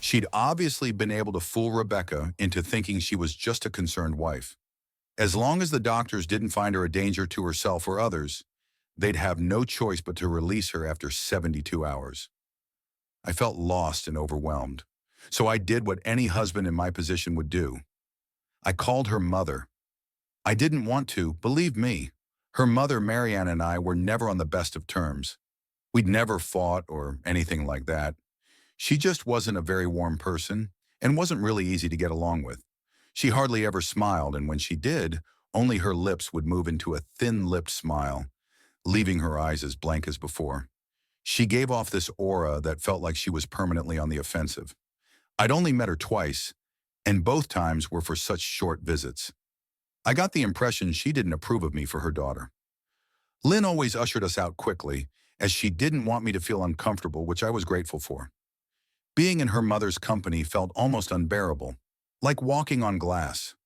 She'd obviously been able to fool Rebecca into thinking she was just a concerned wife. As long as the doctors didn't find her a danger to herself or others, they'd have no choice but to release her after 72 hours. I felt lost and overwhelmed, so I did what any husband in my position would do. I called her mother. I didn't want to, believe me. Her mother, Marianne, and I were never on the best of terms. We'd never fought or anything like that. She just wasn't a very warm person and wasn't really easy to get along with. She hardly ever smiled, and when she did, only her lips would move into a thin-lipped smile, leaving her eyes as blank as before. She gave off this aura that felt like she was permanently on the offensive. I'd only met her twice, and both times were for such short visits. I got the impression she didn't approve of me for her daughter. Lynn always ushered us out quickly, as she didn't want me to feel uncomfortable, which I was grateful for. Being in her mother's company felt almost unbearable, like walking on glass.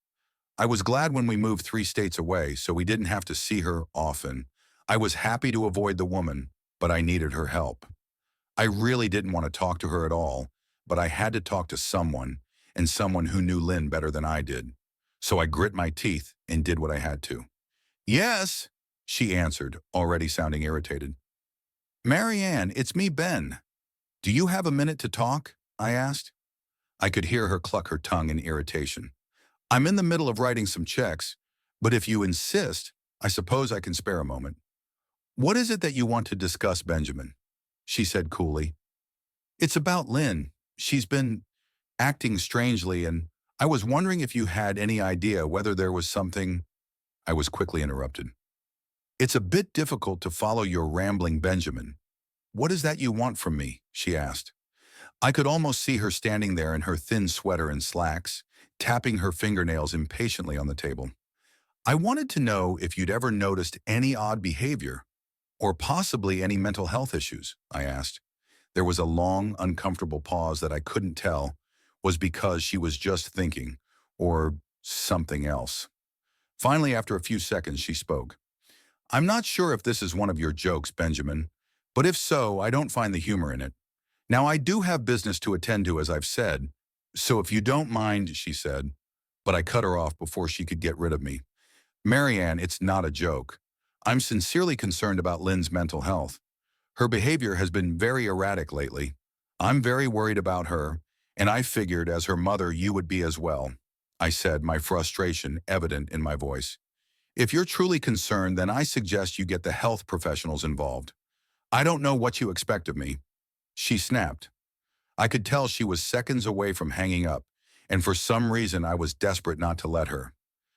I was glad when we moved 3 states away, so we didn't have to see her often. I was happy to avoid the woman, but I needed her help. I really didn't want to talk to her at all, but I had to talk to someone, and someone who knew Lynn better than I did. So I grit my teeth and did what I had to. "Yes," she answered, already sounding irritated. "Marianne, it's me, Ben. Do you have a minute to talk?" I asked. I could hear her cluck her tongue in irritation. "I'm in the middle of writing some checks, but if you insist, I suppose I can spare a moment." "What is it that you want to discuss, Benjamin?" she said coolly. "It's about Lynn. She's been acting strangely, and I was wondering if you had any idea whether there was something—" I was quickly interrupted. "It's a bit difficult to follow your rambling, Benjamin. What is that you want from me?" she asked. I could almost see her standing there in her thin sweater and slacks, tapping her fingernails impatiently on the table. "I wanted to know if you'd ever noticed any odd behavior, or possibly any mental health issues," I asked. There was a long, uncomfortable pause that I couldn't tell was because she was just thinking, or something else. Finally, after a few seconds, she spoke. "I'm not sure if this is one of your jokes, Benjamin, but if so, I don't find the humor in it. Now, I do have business to attend to, as I've said, so if you don't mind," she said, but I cut her off before she could get rid of me. "Marianne, it's not a joke. I'm sincerely concerned about Lynn's mental health. Her behavior has been very erratic lately. I'm very worried about her, and I figured as her mother you would be as well," I said, my frustration evident in my voice. "If you're truly concerned, then I suggest you get the health professionals involved. I don't know what you expect of me." She snapped. I could tell she was seconds away from hanging up, and for some reason I was desperate not to let her.